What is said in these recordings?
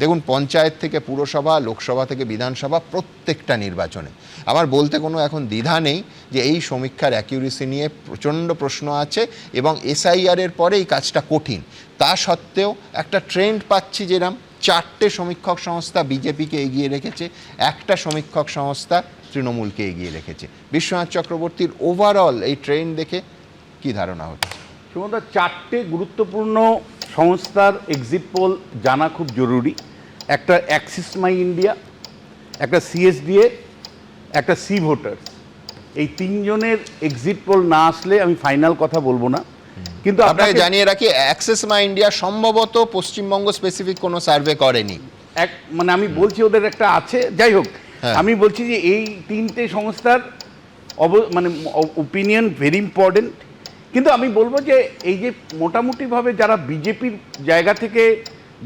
দেখুন, পঞ্চায়েত থেকে পুরসভা, লোকসভা থেকে বিধানসভা, প্রত্যেকটা নির্বাচনে আমার বলতে কোনো এখন দ্বিধা নেই যে এই সমীক্ষার অ্যাকিউরেসি নিয়ে প্রচণ্ড প্রশ্ন আছে এবং এসআইআরের পরে এই কাজটা কঠিন। তা সত্ত্বেও একটা ট্রেন্ড পাচ্ছি, যেরকম 4টে সমীক্ষক সংস্থা বিজেপিকে এগিয়ে রেখেছে, একটা সমীক্ষক সংস্থা তৃণমূলকে এগিয়ে রেখেছে। বিশ্বনাথ চক্রবর্তীর ওভারঅল এই ট্রেন্ড দেখে কি ধারণা হচ্ছে? সুমন্ত, 4টে গুরুত্বপূর্ণ সংস্থার এক্সিট পোল জানা খুব জরুরি। একটা অ্যাক্সিস মাই ইন্ডিয়া, একটা সিএসডিএ, একটা সি ভোটার্স। এই 3জনের এক্সিট পোল না আসলে আমি ফাইনাল কথা বলবো না। কিন্তু আপনাকে জানিয়ে রাখি, অ্যাক্সেস মাই ইন্ডিয়া সম্ভবত পশ্চিমবঙ্গ স্পেসিফিক কোনো সার্ভে করেনি। মানে আমি বলছি ওদের একটা আছে, যাই হোক, আমি বলছি যে এই 3টে সংস্থার মানে ওপিনিয়ন ভেরি ইম্পর্টেন্ট। কিন্তু আমি বলবো যে এই যে মোটামুটিভাবে যারা বিজেপির জায়গা থেকে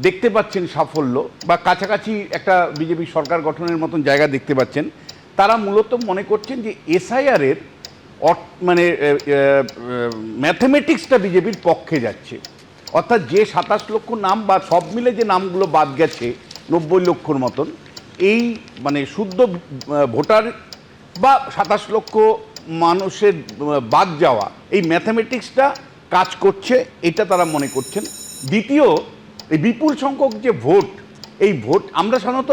দেখতে পাচ্ছেন সাফল্য বা কাছাকাছি একটা বিজেপি সরকার গঠনের মতন জায়গা দেখতে পাচ্ছেন, তারা মূলত মনে করছেন যে এসআইআরের মানে ম্যাথমেটিক্সটা বিজেপির পক্ষে যাচ্ছে। অর্থাৎ যে 27 লক্ষ নাম বা সব মিলে যে নামগুলো বাদ গেছে 90 লক্ষর মতন, এই মানে শুদ্ধ ভোটার বা 27 লক্ষ মানুষের বাদ যাওয়া, এই ম্যাথামেটিক্সটা কাজ করছে, এটা তারা মনে করছেন। দ্বিতীয়, এই বিপুল সংখ্যক যে ভোট, এই ভোট আমরা সাধারণত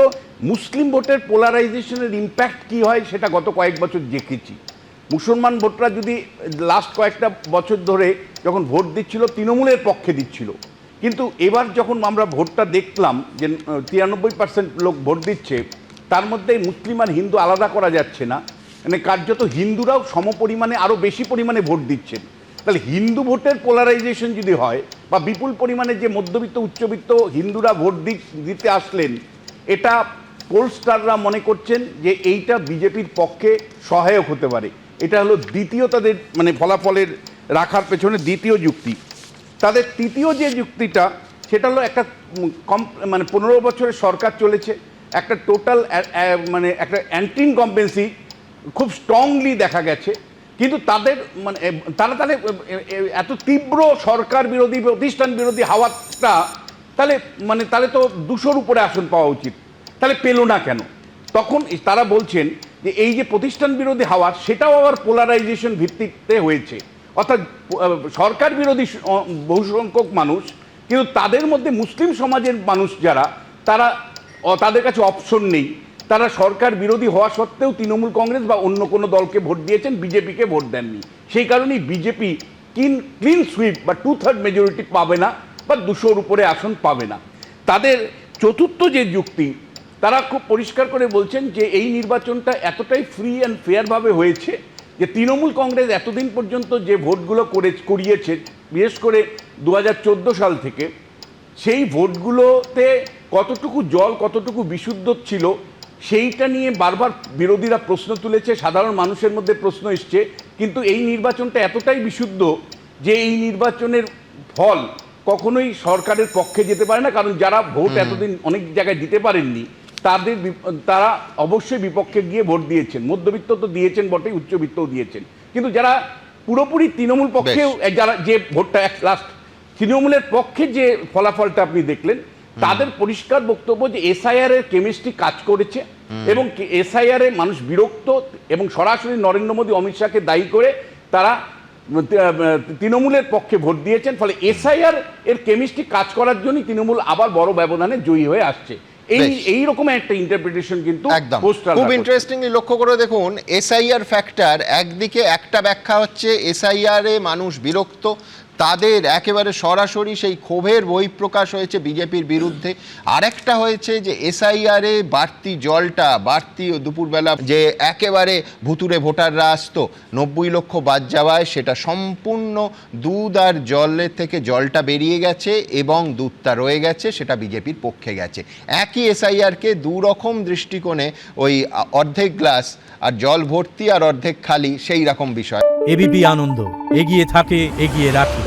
মুসলিম ভোটের পোলারাইজেশনের ইম্প্যাক্ট কী হয় সেটা গত কয়েক বছর দেখেছি। মুসলমান ভোটরা যদি লাস্ট কয়েকটা বছর ধরে যখন ভোট দিচ্ছিল তৃণমূলের পক্ষে দিচ্ছিল, কিন্তু এবার যখন আমরা ভোটটা দেখলাম যে 93% লোক ভোট দিচ্ছে, তার মধ্যে মুসলিম আর হিন্দু আলাদা করা যাচ্ছে না, মানে কার্যত হিন্দুরাও সমপরিমাণে আরও বেশি পরিমাণে ভোট দিচ্ছেন। তাহলে হিন্দু ভোটের পোলারাইজেশন যদি হয় বা বিপুল পরিমাণে যে মধ্যবিত্ত উচ্চবিত্ত হিন্দুরা ভোট দিতে আসলেন, এটা পোলস্টাররা মনে করছেন যে এইটা বিজেপির পক্ষে সহায়ক হতে পারে। এটা হলো দ্বিতীয় তাদের মানে ফলাফলের রাখার পেছনে দ্বিতীয় যুক্তি। তাদের তৃতীয় যে যুক্তিটা, সেটা হলো একটা মানে 15 বছরের সরকার চলেছে, একটা টোটাল মানে একটা অ্যান্টি ইনকম্বেন্সি খুব স্ট্রংলি দেখা গেছে। কিন্তু তাদের মানে তারা তাহলে এত তীব্র সরকার বিরোধী প্রতিষ্ঠান বিরোধী হাওয়াটা তাহলে তো 200-র উপরে আসন পাওয়া উচিত, তাহলে পেল না কেন? তখন তারা বলছেন যে এই যে প্রতিষ্ঠান বিরোধী হাওয়া, সেটাও আবার পোলারাইজেশন ভিত্তিতে হয়েছে। অর্থাৎ সরকার বিরোধী বহু সংখ্যক মানুষ, কিন্তু তাদের মধ্যে মুসলিম সমাজের মানুষ যারা, তাদের কাছে অপশন নেই। তারা সরকার বিরোধী হওয়া সত্ত্বেও তৃণমূল কংগ্রেস বা অন্য কোনো দলকে ভোট দিয়েছেন, বিজেপিকে ভোট দেননি। সেই কারণেই বিজেপি ক্লিন সুইপ বা 2/3 মেজরিটি পাবে না বা 200-র উপরে আসন পাবে না। তাদের চতুর্থ যে যুক্তি, তারা খুব পরিষ্কার করে বলছেন যে এই নির্বাচনটা এতটাই ফ্রি অ্যান্ড ফেয়ারভাবে হয়েছে যে তৃণমূল কংগ্রেস এতদিন পর্যন্ত যে ভোটগুলো করিয়েছে, বিশেষ করে 2014 সাল থেকে, সেই ভোটগুলোতে কতটুকু জল কতটুকু বিশুদ্ধ ছিল সেইটা নিয়ে বারবার বিরোধীরা প্রশ্ন তুলেছে, সাধারণ মানুষের মধ্যে প্রশ্ন এসছে। কিন্তু এই নির্বাচনটা এতটাই বিশুদ্ধ যে এই নির্বাচনের ফল কখনোই সরকারের পক্ষে যেতে পারে না, কারণ যারা ভোট এতদিন অনেক জায়গায় দিতে পারেননি তারা অবশ্যই বিপক্ষে গিয়ে ভোট দিয়েছেন। মধ্যবিত্ত তো দিয়েছেন বটেই, উচ্চবিত্তও দিয়েছেন। কিন্তু যারা পুরোপুরি তৃণমূল পক্ষেও, যারা যে ভোটটা লাস্ট তৃণমূলের পক্ষে যে ফলাফলটা আপনি দেখলেন, তাদের পরিষ্কার বক্তব্য যে এসআইআর এর কেমিস্ট্রি কাজ করেছে এবং এসআইআর এ মানুষ বিরক্ত এবং সরাসরি নরেন্দ্র মোদী, অমিত শাহকে দায়ী করে তারা তৃণমূলের পক্ষে ভোট দিয়েছেন। ফলে এসআইআর এর কেমিস্ট্রি কাজ করার জন্যই তৃণমূল আবার বড় ব্যবধানে জয়ী হয়ে আসছে। এইরকম একটা ইন্টারপ্রিটেশন কিন্তু খুব ইন্টারেস্টিংলি লক্ষ্য করে দেখুন, এসআইআর ফ্যাক্টর একদিকে একটা ব্যাখ্যা হচ্ছে এসআইআর এ মানুষ বিরক্ত, তাদের একেবারে সরাসরি সেই ক্ষোভের বহিঃপ্রকাশ হয়েছে বিজেপির বিরুদ্ধে। আরেকটা হয়েছে যে এসআইআরে বাড়তি জলটা, বাড়তি দুপুরবেলা যে একেবারে ভুতুরে ভোটাররা আসতো, 90 লক্ষ বাদ যাওয়ায় সেটা সম্পূর্ণ দুধ আর জলের থেকে জলটা বেরিয়ে গেছে এবং দুধটা রয়ে গেছে, সেটা বিজেপির পক্ষে গেছে। একই এসআইআরকে দুরকম দৃষ্টিকোণে, ওই অর্ধেক গ্লাস আর জল ভর্তি আর অর্ধেক খালি, সেই রকম বিষয়। এবিপি আনন্দ, এগিয়ে থাকে, এগিয়ে রাখে।